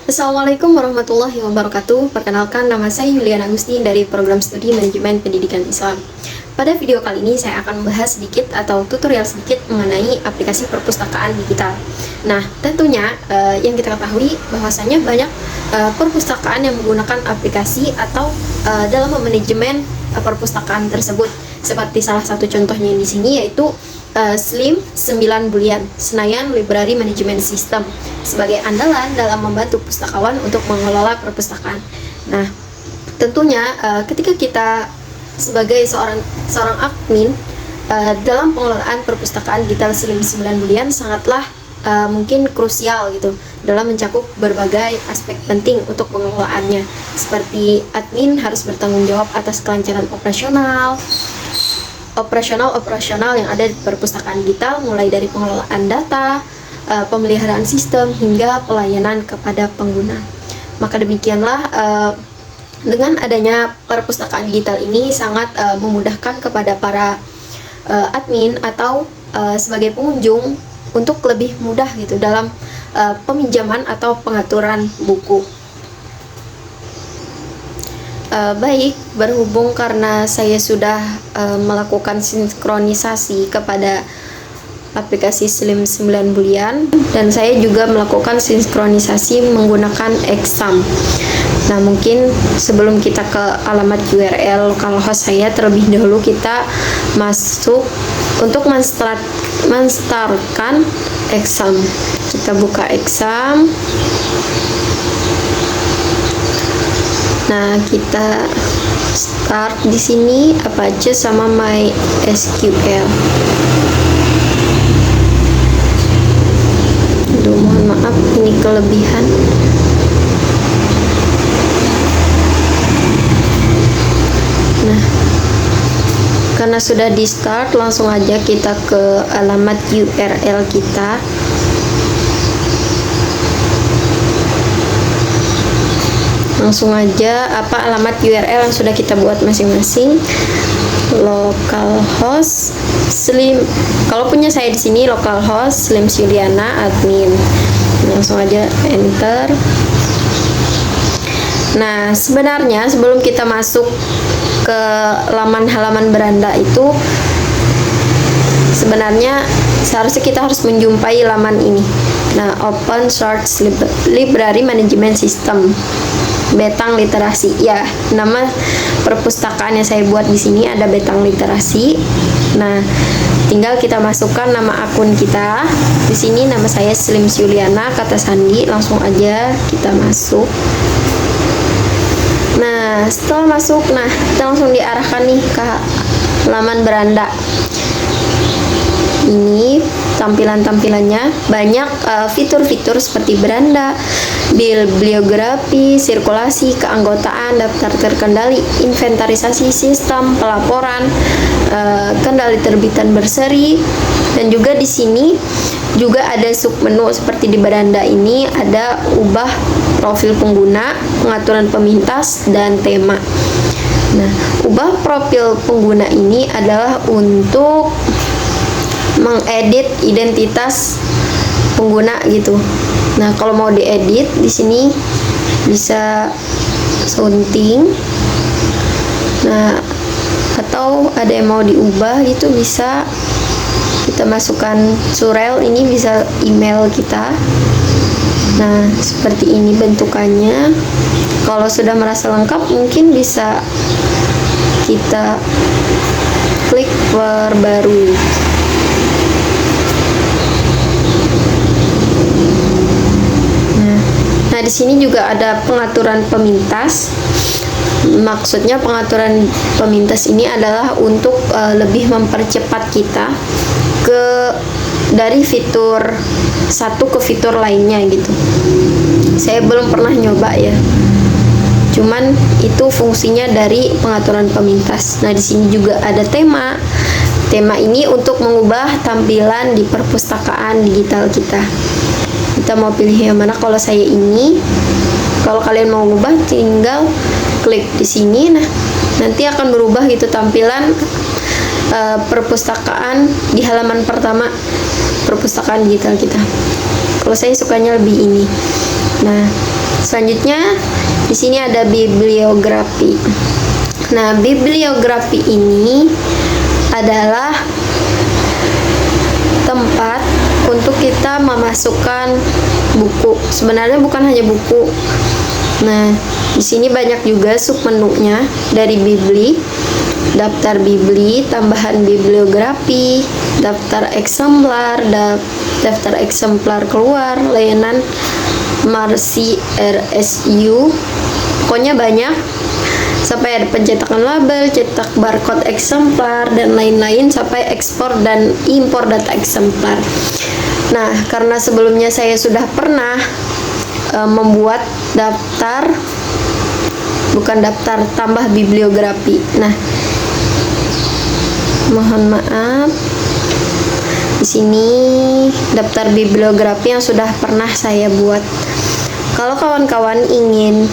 Assalamualaikum warahmatullahi wabarakatuh. Perkenalkan, nama saya Yuliana Agustin dari Program Studi Manajemen Pendidikan Islam. Pada video kali ini saya akan membahas sedikit atau tutorial sedikit mengenai aplikasi perpustakaan digital. Nah, tentunya yang kita ketahui bahwasanya banyak perpustakaan yang menggunakan aplikasi atau dalam manajemen perpustakaan tersebut. Seperti salah satu contohnya di sini yaitu Slim 9 Bulian, Senayan Library Management System, sebagai andalan dalam membantu pustakawan untuk mengelola perpustakaan. Nah, tentunya ketika kita sebagai seorang admin dalam pengelolaan perpustakaan digital Slim 9 Bulian sangatlah mungkin krusial gitu dalam mencakup berbagai aspek penting untuk pengelolaannya, seperti admin harus bertanggung jawab atas kelancaran operasional yang ada di perpustakaan digital, mulai dari pengelolaan data, pemeliharaan sistem, hingga pelayanan kepada pengguna. Maka demikianlah dengan adanya perpustakaan digital ini sangat memudahkan kepada para admin atau sebagai pengunjung untuk lebih mudah gitu dalam peminjaman atau pengaturan buku. Baik, berhubung karena saya sudah melakukan sinkronisasi kepada aplikasi Slim 9 Bulian, dan saya juga melakukan sinkronisasi menggunakan Exam. Nah, mungkin sebelum kita ke alamat URL localhost saya, terlebih dahulu kita masuk untuk menstartkan Exam. Kita buka Exam. Nah, kita start di sini apa aja sama MySQL. Aduh, mohon maaf, ini kelebihan. Nah, karena sudah di start, langsung aja kita ke alamat URL kita. Langsung aja apa alamat URL yang sudah kita buat masing-masing. Localhost Slim, kalau punya saya di sini localhost Slim Yuliana admin. Langsung aja enter. Nah, sebenarnya sebelum kita masuk ke halaman beranda itu, sebenarnya seharusnya kita harus menjumpai laman ini. Nah, Open Source Library Management System, Betang Literasi. Ya, nama perpustakaan yang saya buat di sini ada Betang Literasi. Nah, tinggal kita masukkan nama akun kita. Di sini nama saya Slim Yuliana, kata sandi. Langsung aja kita masuk. Nah, setelah masuk, kita langsung diarahkan nih ke halaman beranda. Ini tampilannya banyak fitur-fitur seperti beranda, bibliografi, sirkulasi, keanggotaan, daftar terkendali, inventarisasi sistem, pelaporan, kendali terbitan berseri, dan juga di sini juga ada submenu seperti di beranda ini ada ubah profil pengguna, pengaturan pemintas, dan tema. Nah, ubah profil pengguna ini adalah untuk mengedit identitas pengguna gitu. Nah, kalau mau diedit di sini bisa sunting. Nah, atau ada yang mau diubah gitu bisa kita masukkan surel, ini bisa email kita. Nah, seperti ini bentukannya. Kalau sudah merasa lengkap, mungkin bisa kita klik perbarui. Nah, di sini juga ada pengaturan pemintas. Maksudnya pengaturan pemintas ini adalah untuk lebih mempercepat kita dari fitur satu ke fitur lainnya gitu. Saya belum pernah nyoba ya. Cuman itu fungsinya dari pengaturan pemintas. Nah, di sini juga ada tema. Tema ini untuk mengubah tampilan di perpustakaan digital kita. Kita mau pilih yang mana? Kalau saya ini, kalau kalian mau ubah tinggal klik di sini. Nah, nanti akan berubah gitu tampilan perpustakaan di halaman pertama perpustakaan digital kita. Kalau saya sukanya lebih ini. Nah, Selanjutnya di sini ada bibliografi. Nah, bibliografi ini adalah tempat untuk kita memasukkan buku. Sebenarnya bukan hanya buku. Nah, di sini banyak juga submenunya dari Bibli, daftar Bibli, tambahan bibliografi, daftar eksemplar, daftar eksemplar keluar, layanan Marsi RSU. Pokoknya banyak, sampai ada pencetakan label, cetak barcode eksemplar, dan lain-lain, sampai ekspor dan impor data eksemplar. Nah, karena sebelumnya saya sudah pernah membuat daftar, bukan daftar, tambah bibliografi. Nah, mohon maaf, di sini daftar bibliografi yang sudah pernah saya buat. Kalau kawan-kawan ingin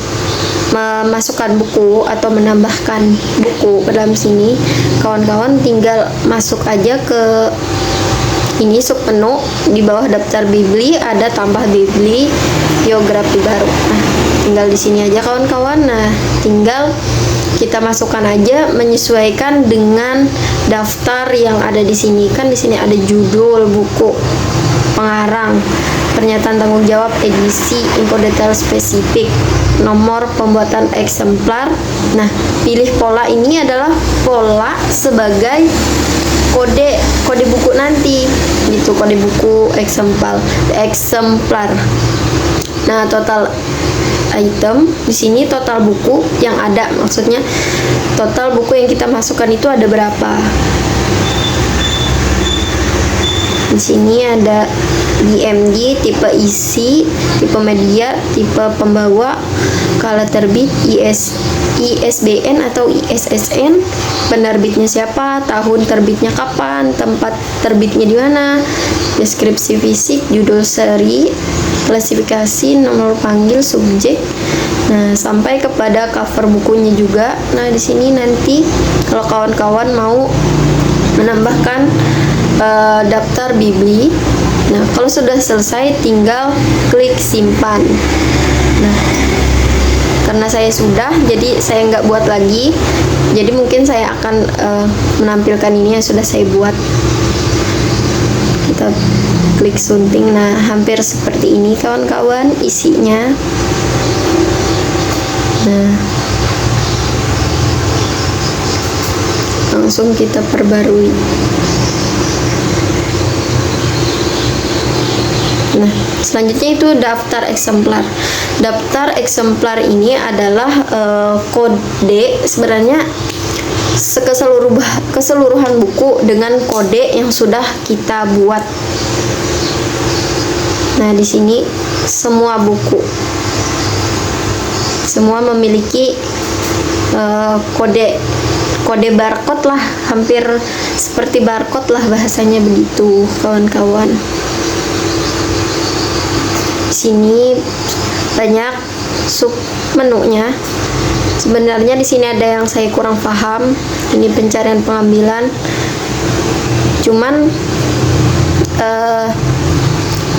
memasukkan buku atau menambahkan buku ke dalam sini, kawan-kawan tinggal masuk aja ke ini submenu di bawah daftar Bibli, ada tambah bibliografi baru. Nah, tinggal di sini aja kawan-kawan. Nah, tinggal kita masukkan aja menyesuaikan dengan daftar yang ada di sini. Kan di sini ada judul buku, pengarang, pernyataan tanggung jawab, edisi, info detail spesifik, nomor pembuatan eksemplar. Nah, pilih pola ini adalah pola sebagai kode buku nanti, gitu, kode buku eksemplar. Nah, total item di sini, total buku yang ada, maksudnya total buku yang kita masukkan itu ada berapa. Di sini ada DMG, tipe isi, tipe media, tipe pembawa, kala terbit, ISBN atau ISSN, penerbitnya siapa, tahun terbitnya kapan, tempat terbitnya di mana, deskripsi fisik, judul seri, klasifikasi, nomor panggil, subjek. Nah, sampai kepada cover bukunya juga. Nah, di sini nanti kalau kawan-kawan mau menambahkan daftar Bibli. Nah, kalau sudah selesai tinggal klik simpan. Nah, karena saya sudah, jadi saya nggak buat lagi. Jadi mungkin saya akan menampilkan ini yang sudah saya buat. Kita klik sunting. Nah, hampir seperti ini kawan-kawan isinya. Nah, langsung kita perbarui. Nah, selanjutnya itu daftar eksemplar. Daftar eksemplar ini adalah kode, sebenarnya keseluruhan buku dengan kode yang sudah kita buat. Nah, di sini semua buku, semua memiliki kode barcode lah, hampir seperti barcode lah bahasanya, begitu kawan-kawan. Sini banyak sub menunya. Sebenarnya di sini ada yang saya kurang paham. Ini pencarian pengambilan. Cuman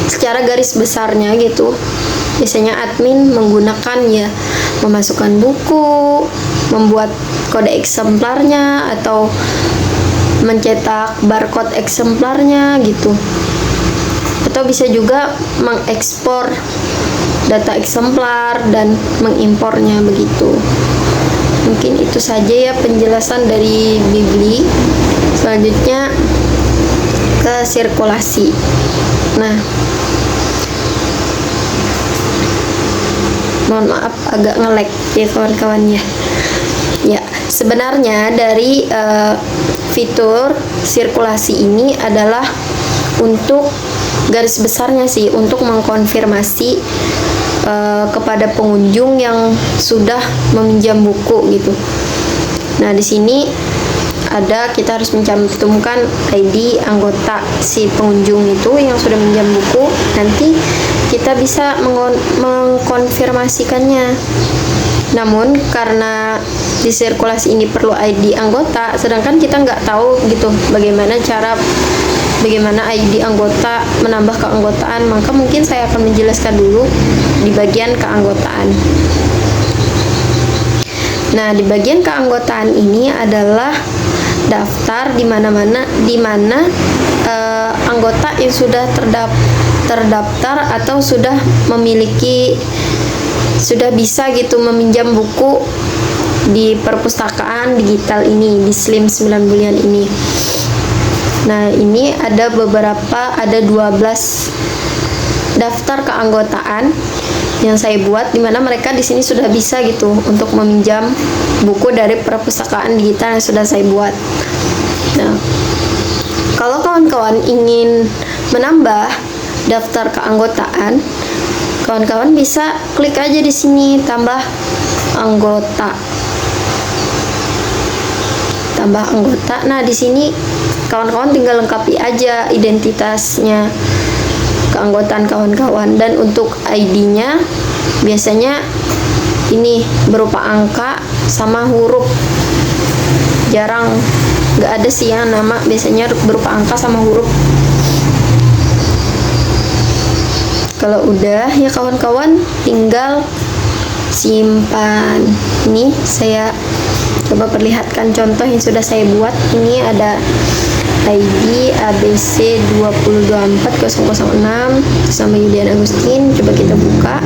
secara garis besarnya gitu. Biasanya admin menggunakan ya memasukkan buku, membuat kode eksemplarnya, atau mencetak barcode eksemplarnya gitu. Atau bisa juga mengekspor data eksemplar dan mengimpornya, begitu. Mungkin itu saja ya penjelasan dari Bibli. Selanjutnya ke sirkulasi. Nah, mohon maaf agak nge-lag ya kawan-kawannya. Ya, sebenarnya dari fitur sirkulasi ini adalah untuk garis besarnya sih untuk mengkonfirmasi kepada pengunjung yang sudah meminjam buku gitu. Nah, di sini ada, kita harus mencantumkan ID anggota si pengunjung itu yang sudah meminjam buku. Nanti kita bisa mengkonfirmasikannya. Namun karena di sirkulasi ini perlu ID anggota, sedangkan kita nggak tahu gitu bagaimana cara bagaimana ID anggota, menambah keanggotaan, maka mungkin saya akan menjelaskan dulu di bagian keanggotaan. Nah, di bagian keanggotaan ini adalah daftar di mana anggota yang sudah terdaftar atau sudah bisa gitu meminjam buku di perpustakaan digital ini, di Slim 9 bulan ini. Nah, ini ada 12 daftar keanggotaan yang saya buat, dimana mereka di sini sudah bisa gitu untuk meminjam buku dari perpustakaan digital yang sudah saya buat. Nah, kalau kawan-kawan ingin menambah daftar keanggotaan, kawan-kawan bisa klik aja di sini tambah anggota. Nah, di sini kawan-kawan tinggal lengkapi aja identitasnya keanggotaan kawan-kawan, dan untuk ID-nya biasanya ini berupa angka sama huruf. Jarang, nggak ada sih yang nama, biasanya berupa angka sama huruf. Kalau udah ya kawan-kawan tinggal simpan. Ini saya coba perlihatkan contoh yang sudah saya buat. Ini ada ID ABC 2024006 sama Yulian Agustin. Coba kita buka.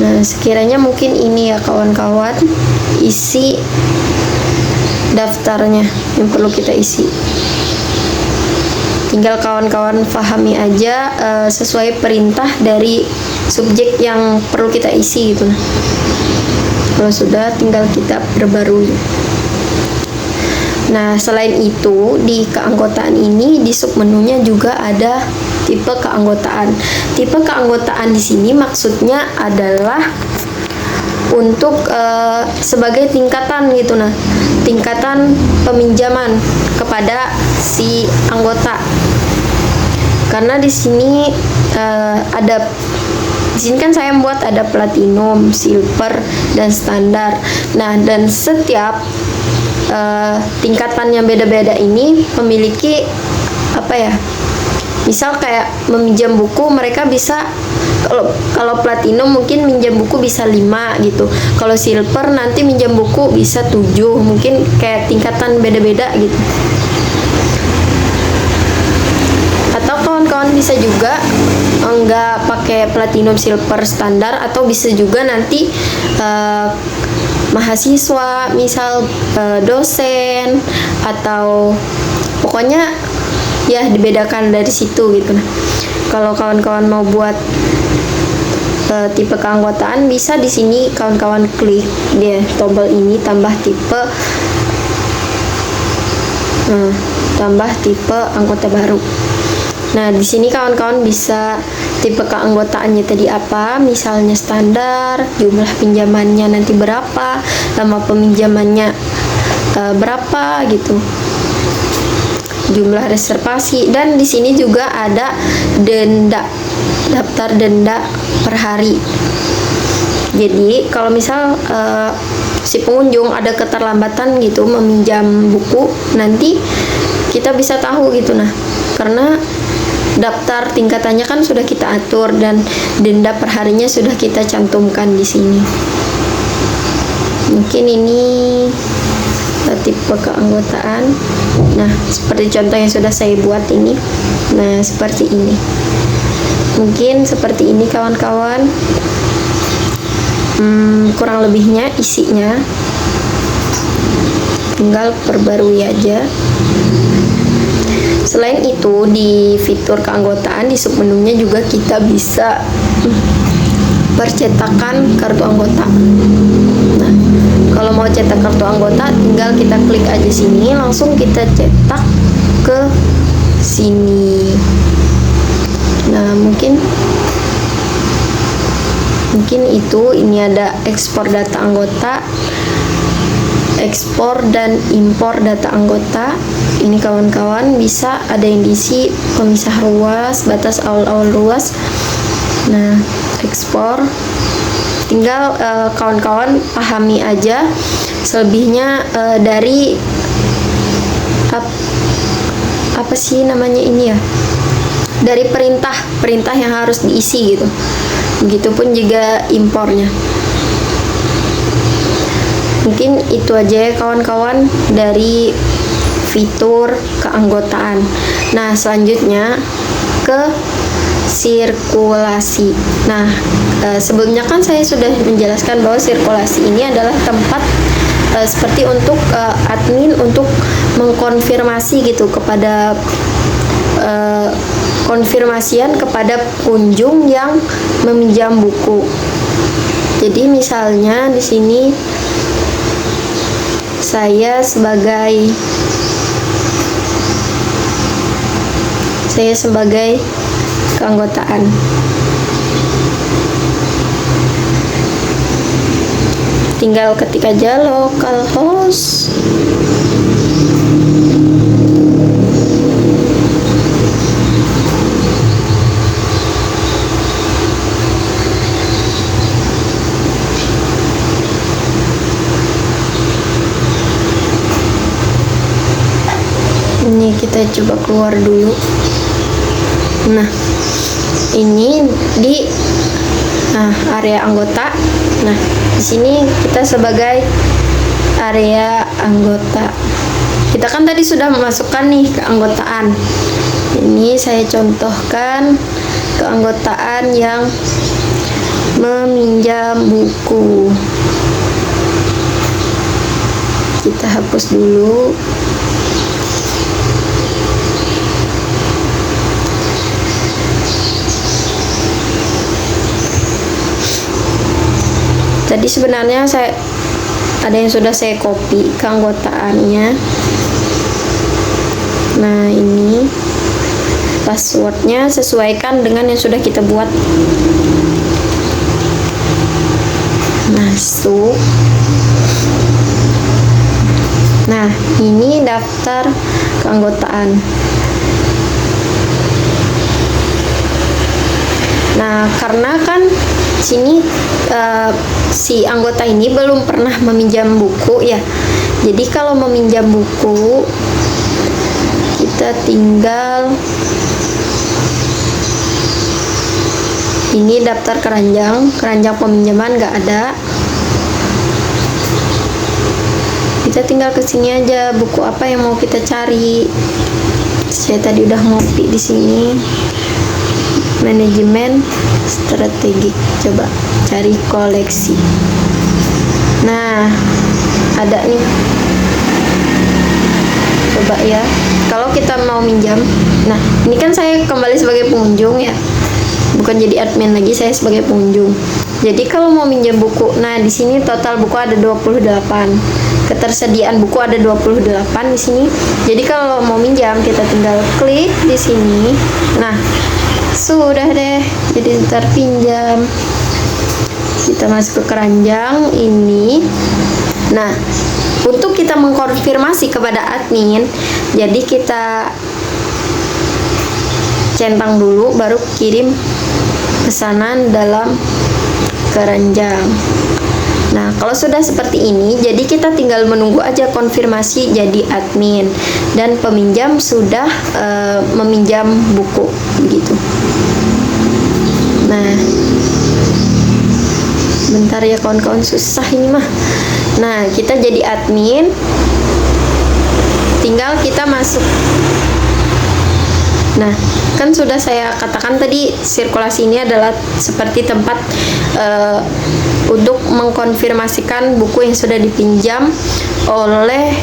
Nah, sekiranya mungkin ini ya kawan-kawan isi daftarnya yang perlu kita isi. Tinggal kawan-kawan pahami aja sesuai perintah dari subjek yang perlu kita isi gitu. Kalau sudah tinggal kita perbarui. Nah, selain itu di keanggotaan ini di submenunya juga ada tipe keanggotaan. Tipe keanggotaan di sini maksudnya adalah untuk sebagai tingkatan gitu. Nah, tingkatan peminjaman kepada si anggota. Karena di sini di sini kan saya membuat ada platinum, silver, dan standar. Nah, dan setiap tingkatan yang beda-beda ini memiliki apa ya? Misal kayak meminjam buku, mereka bisa kalau platinum mungkin minjam buku bisa 5 gitu. Kalau silver nanti minjam buku bisa 7, mungkin kayak tingkatan beda-beda gitu. Atau kawan-kawan bisa juga enggak pakai platinum, silver, standar, atau bisa juga nanti mahasiswa, misal dosen, atau pokoknya ya dibedakan dari situ gitu. Nah, kalau kawan-kawan mau buat tipe keanggotaan, bisa di sini kawan-kawan klik dia tombol ini tambah tipe anggota baru. Nah, di sini kawan-kawan bisa tipe keanggotaannya tadi apa, misalnya standar, jumlah pinjamannya nanti berapa, lama peminjamannya berapa gitu, jumlah reservasi, dan di sini juga ada denda, daftar denda per hari. Jadi kalau misal si pengunjung ada keterlambatan gitu meminjam buku, nanti kita bisa tahu gitu. Nah, karena daftar tingkatannya kan sudah kita atur dan denda perharinya sudah kita cantumkan di sini. Mungkin ini tipe keanggotaan. Nah, seperti contoh yang sudah saya buat ini. Nah, seperti ini. Mungkin seperti ini kawan-kawan. Kurang lebihnya isinya. Tinggal perbarui aja. Selain itu, di fitur keanggotaan di submenunya juga kita bisa percetakan kartu anggota. Nah, kalau mau cetak kartu anggota, tinggal kita klik aja sini, langsung kita cetak ke sini. Nah, mungkin itu ini ada ekspor data anggota, ekspor dan impor data anggota. Ini kawan-kawan bisa ada yang diisi pemisah ruas, batas awal-awal ruas. Nah, ekspor tinggal kawan-kawan pahami aja, selebihnya dari apa sih namanya ini ya, dari perintah yang harus diisi gitu. Begitupun juga impornya. Mungkin itu aja ya kawan-kawan dari fitur keanggotaan. Nah, selanjutnya ke sirkulasi. Nah, sebelumnya kan saya sudah menjelaskan bahwa sirkulasi ini adalah tempat seperti untuk admin untuk mengkonfirmasi gitu kepada konfirmasian kepada pengunjung yang meminjam buku. Jadi misalnya di sini saya sebagai keanggotaan. Tinggal ketik aja localhost. Ini kita coba keluar dulu. Nah, ini di area anggota. Nah, di sini kita sebagai area anggota. Kita kan tadi sudah memasukkan nih keanggotaan. Ini saya contohkan keanggotaan yang meminjam buku. Kita hapus dulu. Tadi sebenarnya ada yang sudah saya copy keanggotaannya. Nah, ini passwordnya sesuaikan dengan yang sudah kita buat. Masuk. Nah, ini daftar keanggotaan. Nah, karena kan sini si anggota ini belum pernah meminjam buku ya. Jadi kalau meminjam buku kita tinggal ini daftar keranjang peminjaman nggak ada. Kita tinggal kesini aja, buku apa yang mau kita cari. Saya tadi udah ngopi di sini. Manajemen strategik, coba cari koleksi. Nah, ada nih, coba ya, kalau kita mau minjam. Nah, ini kan saya kembali sebagai pengunjung ya, bukan jadi admin lagi, saya sebagai pengunjung. Jadi kalau mau minjam buku, nah di sini total buku ada 28, ketersediaan buku ada 28 di sini. Jadi kalau mau minjam kita tinggal klik di sini. Nah, sudah deh, jadi terpinjam. Kita masuk ke keranjang ini. Nah, untuk kita mengkonfirmasi kepada admin, jadi kita centang dulu, baru kirim pesanan dalam keranjang. Nah, kalau sudah seperti ini, jadi kita tinggal menunggu aja konfirmasi jadi admin dan peminjam sudah meminjam buku, begitu. Nah, bentar ya kawan-kawan, susah ini mah. Nah, kita jadi admin, tinggal kita masuk. Nah, kan sudah saya katakan tadi, sirkulasi ini adalah seperti tempat untuk mengkonfirmasikan buku yang sudah dipinjam oleh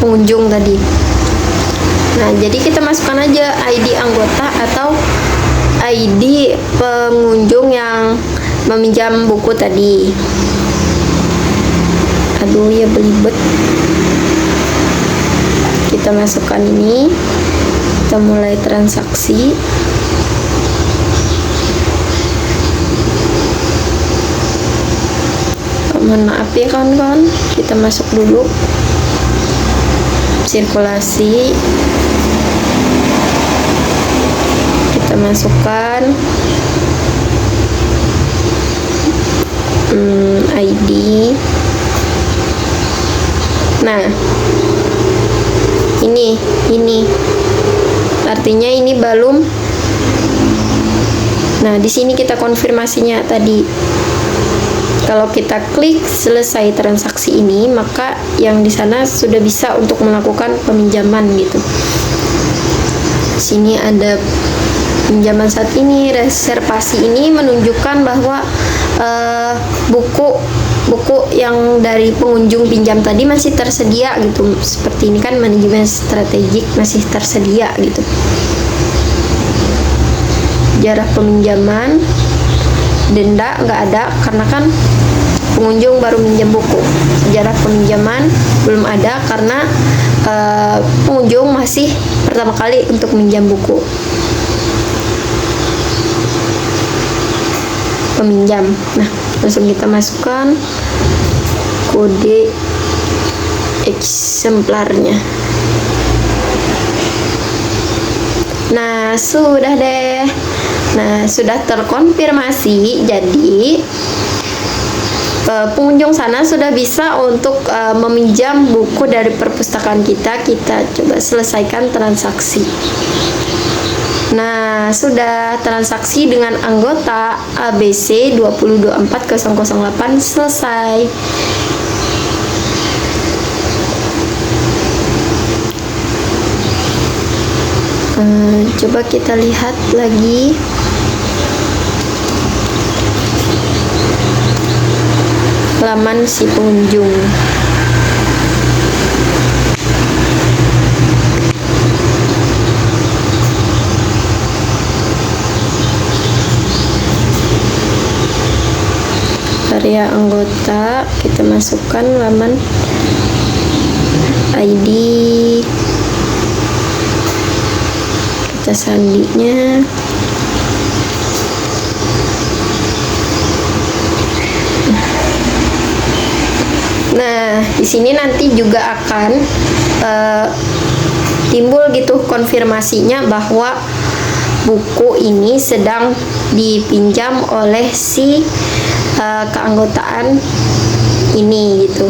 pengunjung tadi. Nah, jadi kita masukkan aja ID anggota atau ID pengunjung yang meminjam buku tadi. Aduh ya, belibet. Kita masukkan ini. Kita mulai transaksi. Mohon maaf ya kawan-kawan, kita masuk dulu sirkulasi. Kita masukkan ID. Nah, ini artinya ini belum. Nah, di sini kita konfirmasinya tadi. Kalau kita klik selesai transaksi ini, maka yang di sana sudah bisa untuk melakukan peminjaman gitu. Sini ada pinjaman saat ini, reservasi ini menunjukkan bahwa buku yang dari pengunjung pinjam tadi masih tersedia gitu. Seperti ini kan, manajemen strategik masih tersedia gitu. Sejarah peminjaman, denda nggak ada karena kan pengunjung baru minjam buku. Sejarah peminjaman belum ada karena pengunjung masih pertama kali untuk minjam buku. Peminjam. Nah, langsung kita masukkan kode eksemplarnya. Nah, sudah deh. Nah, sudah terkonfirmasi. Jadi pengunjung sana sudah bisa untuk meminjam buku dari perpustakaan kita. Kita coba selesaikan transaksi. Nah, sudah transaksi dengan anggota ABC 2024008 selesai. Coba kita lihat lagi. Laman si pengunjung. Area anggota, kita masukkan laman ID, kita sandinya. Nah, di sini nanti juga akan timbul gitu konfirmasinya bahwa buku ini sedang dipinjam oleh si keanggotaan ini gitu.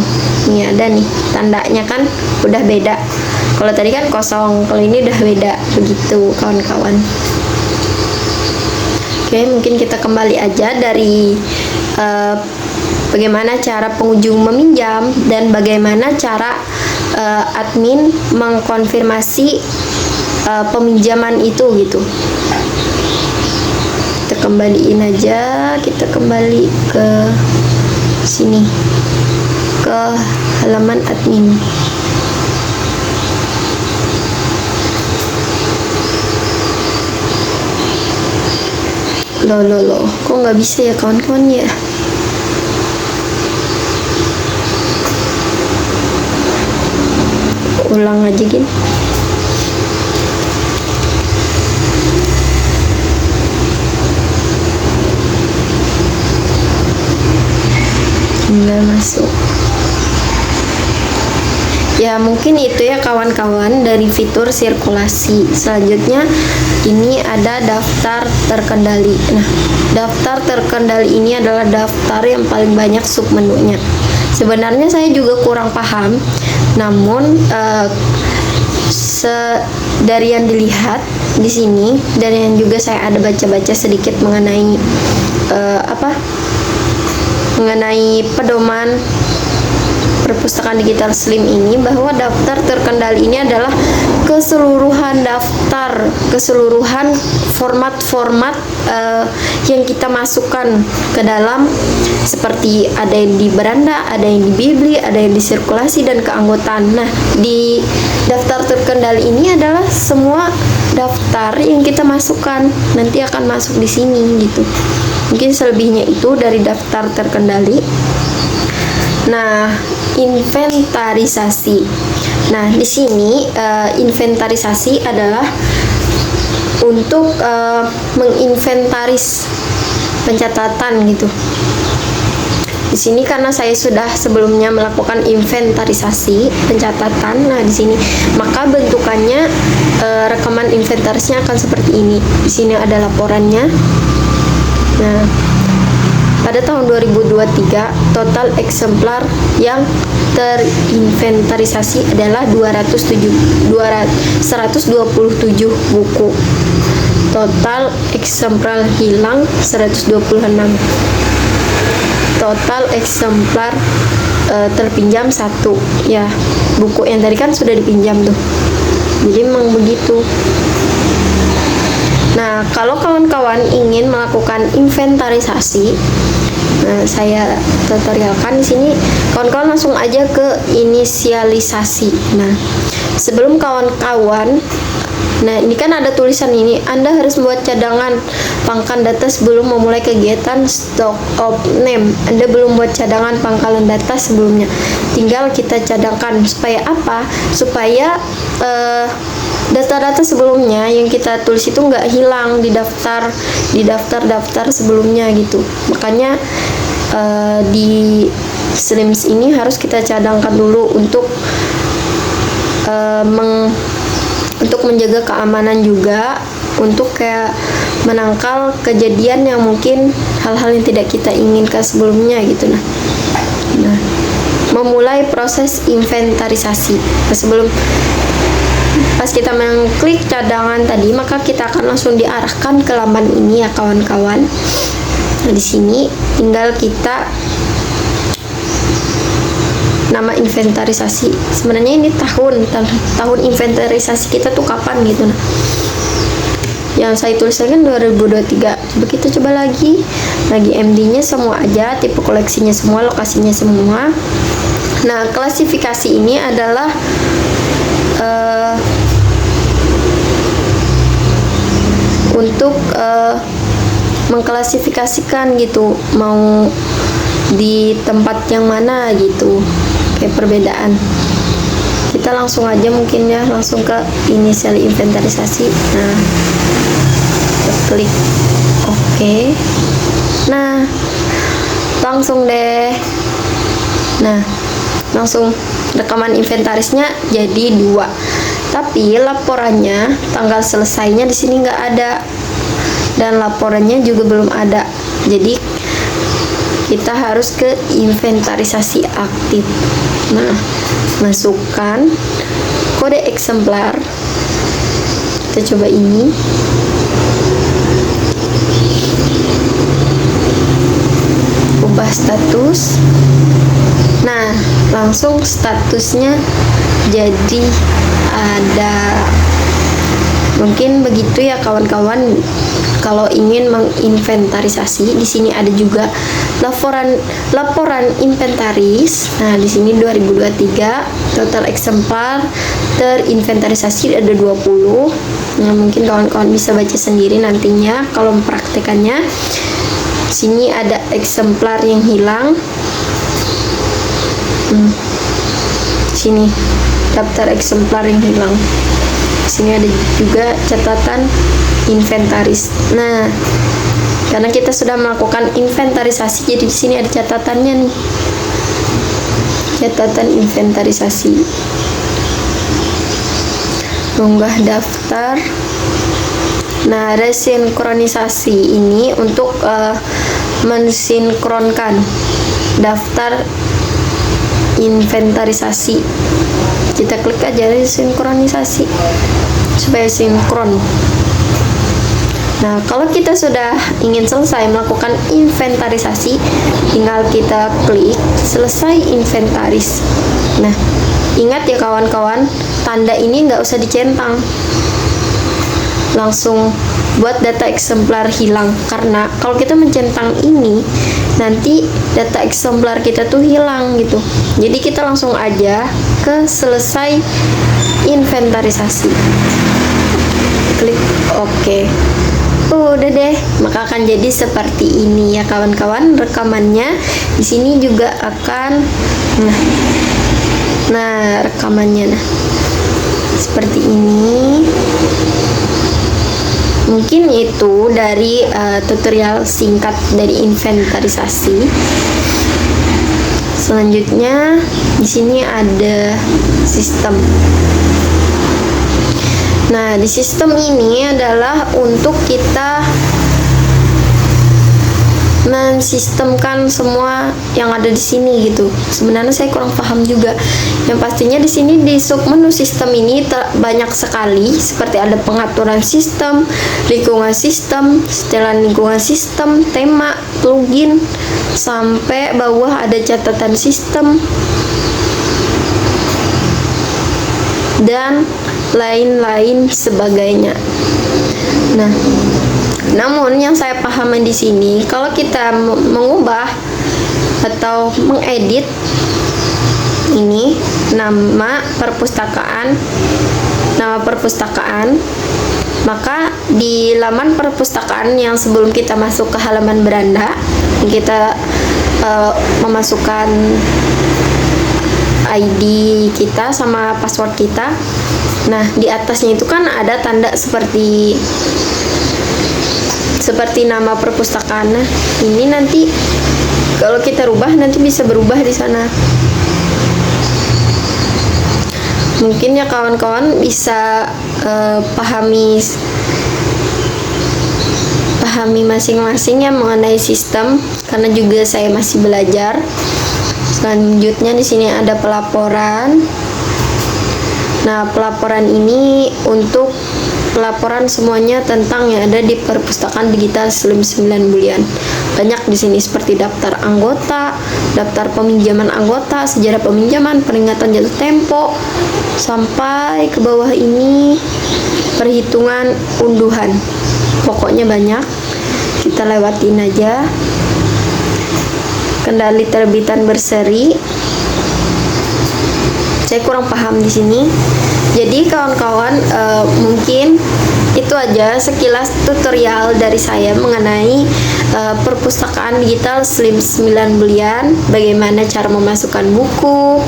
Ini ada nih tandanya kan udah beda. Kalau tadi kan kosong, kalau ini udah beda begitu kawan-kawan. Oke, mungkin kita kembali aja dari bagaimana cara pengunjung meminjam dan bagaimana cara admin mengkonfirmasi peminjaman itu gitu. Kita kembaliin aja, kita kembali ke sini, ke halaman admin. Loh, kok nggak bisa ya kawan-kawan ya? Ulang aja gini. Nggak masuk. Ya mungkin itu ya kawan-kawan dari fitur sirkulasi. Selanjutnya ini ada daftar terkendali. Nah, daftar terkendali ini adalah daftar yang paling banyak submenunya. Sebenarnya saya juga kurang paham, namun dari yang dilihat di sini dan yang juga saya ada baca-baca sedikit mengenai mengenai pedoman perpustakaan digital slim ini, bahwa daftar terkendali ini adalah keseluruhan daftar, keseluruhan format-format yang kita masukkan ke dalam, seperti ada yang di beranda, ada yang di bibli, ada yang di sirkulasi dan keanggotaan. Nah, di daftar terkendali ini adalah semua daftar yang kita masukkan nanti akan masuk di sini gitu. Mungkin selebihnya itu dari daftar terkendali. Nah, inventarisasi. Nah, di sini inventarisasi adalah untuk menginventaris pencatatan gitu. Di sini karena saya sudah sebelumnya melakukan inventarisasi pencatatan, nah di sini maka bentukannya rekaman inventarisnya akan seperti ini. Di sini ada laporannya. Nah, pada pada tahun 2023 total eksemplar yang terinventarisasi adalah 127 buku. Total eksemplar hilang 126. Total eksemplar terpinjam 1. Ya, buku yang tadi kan sudah dipinjam tuh. Jadi memang begitu. Nah, kalau kawan-kawan ingin melakukan inventarisasi, saya tutorialkan di sini. Kawan-kawan langsung aja ke inisialisasi. Nah, sebelum kawan-kawan, nah ini kan ada tulisan ini, Anda harus membuat cadangan pangkal data sebelum memulai kegiatan stock of name. Anda belum buat cadangan pangkalan data sebelumnya, tinggal kita cadangkan. Supaya apa? Supaya data-data sebelumnya yang kita tulis itu nggak hilang di daftar sebelumnya gitu. Makanya di Slims ini harus kita cadangkan dulu untuk menjaga keamanan juga, untuk kayak menangkal kejadian yang mungkin hal-hal yang tidak kita inginkan sebelumnya gitu. Nah, memulai proses inventarisasi. Sebelum pas kita mengklik cadangan tadi, maka kita akan langsung diarahkan ke laman ini ya kawan-kawan. Nah, di sini tinggal kita nama inventarisasi. Sebenarnya ini tahun inventarisasi kita tuh kapan gitu. Nah, yang saya tuliskan kan 2023. Coba kita coba lagi MD-nya semua aja, tipe koleksinya semua, lokasinya semua. Nah, klasifikasi ini adalah untuk mengklasifikasikan gitu, mau di tempat yang mana gitu, kayak perbedaan. Kita langsung aja mungkin ya, langsung ke inisial inventarisasi. Nah, kita klik oke. Nah, langsung deh. Nah, langsung rekaman inventarisnya jadi 2. Tapi laporannya, tanggal selesainya di sini nggak ada, dan laporannya juga belum ada. Jadi kita harus ke inventarisasi aktif. Nah, masukkan kode eksemplar. Kita coba ini. Ubah status. Nah, langsung statusnya jadi ada. Mungkin begitu ya kawan-kawan. Kalau ingin menginventarisasi, di sini ada juga laporan inventaris. Nah, di sini 2023 total eksemplar terinventarisasi ada 20. Nah, mungkin kawan-kawan bisa baca sendiri nantinya kalau mempraktekannya. Sini ada eksemplar yang hilang. Sini daftar eksemplar yang hilang. Sini ada juga catatan inventaris. Nah, karena kita sudah melakukan inventarisasi, jadi di sini ada catatannya nih. Catatan inventarisasi. Unggah daftar. Nah, resinkronisasi ini untuk mensinkronkan daftar inventarisasi. Kita klik aja sinkronisasi supaya sinkron. Nah, kalau kita sudah ingin selesai melakukan inventarisasi, tinggal kita klik selesai inventaris. Nah, ingat ya kawan-kawan, tanda ini nggak usah dicentang, langsung buat data eksemplar hilang. Karena kalau kita mencentang ini, nanti data eksemplar kita tuh hilang gitu. Jadi kita langsung aja ke selesai inventarisasi, klik oke. Udah deh, maka akan jadi seperti ini ya kawan-kawan rekamannya. Di sini juga akan nah rekamannya seperti ini. Mungkin itu dari tutorial singkat dari inventarisasi. Selanjutnya di sini ada sistem. Nah, di sistem ini adalah untuk kita mensistemkan semua yang ada di sini gitu. Sebenarnya saya kurang paham juga. Yang pastinya di sini di submenu sistem ini banyak sekali, seperti ada pengaturan sistem, lingkungan sistem, setelan lingkungan sistem, tema, plugin, sampai bawah ada catatan sistem dan lain-lain sebagainya. Nah, namun yang saya pahami di sini, kalau kita mengubah atau mengedit ini nama perpustakaan, maka di laman perpustakaan yang sebelum kita masuk ke halaman beranda, kita memasukkan ID kita sama password kita. Nah, di atasnya itu kan ada tanda seperti nama perpustakaan. Nah, ini nanti kalau kita rubah nanti bisa berubah di sana. Mungkin ya kawan-kawan bisa pahami masing-masing ya mengenai sistem, karena juga saya masih belajar. Selanjutnya di sini ada pelaporan. Nah, pelaporan ini untuk pelaporan semuanya tentang yang ada di perpustakaan digital SLIM 9 Bulian. Banyak di sini seperti daftar anggota, daftar peminjaman anggota, sejarah peminjaman, peringatan jatuh tempo, sampai ke bawah ini perhitungan unduhan. Pokoknya banyak. Kita lewatin aja. Kendali terbitan berseri. Saya kurang paham di sini. Jadi kawan-kawan, mungkin itu aja sekilas tutorial dari saya mengenai perpustakaan digital SLIM 9 Bulian. Bagaimana cara memasukkan buku,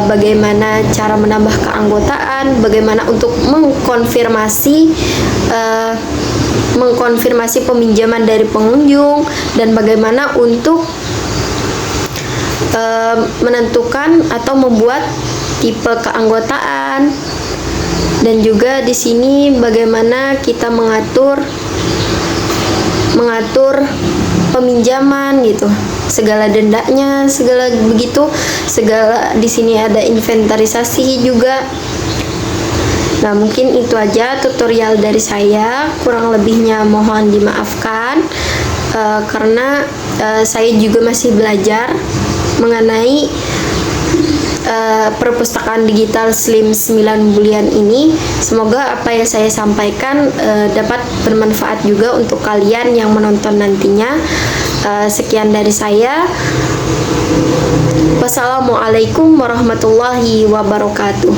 bagaimana cara menambah keanggotaan, bagaimana untuk mengkonfirmasi peminjaman dari pengunjung, dan bagaimana untuk menentukan atau membuat tipe keanggotaan, dan juga di sini bagaimana kita mengatur peminjaman gitu, segala dendanya, segala begitu, segala di sini ada inventarisasi juga. Nah, mungkin itu aja tutorial dari saya, kurang lebihnya mohon dimaafkan, karena saya juga masih belajar mengenai perpustakaan digital SLIM 9 Bulian ini. Semoga apa yang saya sampaikan dapat bermanfaat juga untuk kalian yang menonton nantinya. Sekian dari saya. Wassalamualaikum warahmatullahi wabarakatuh.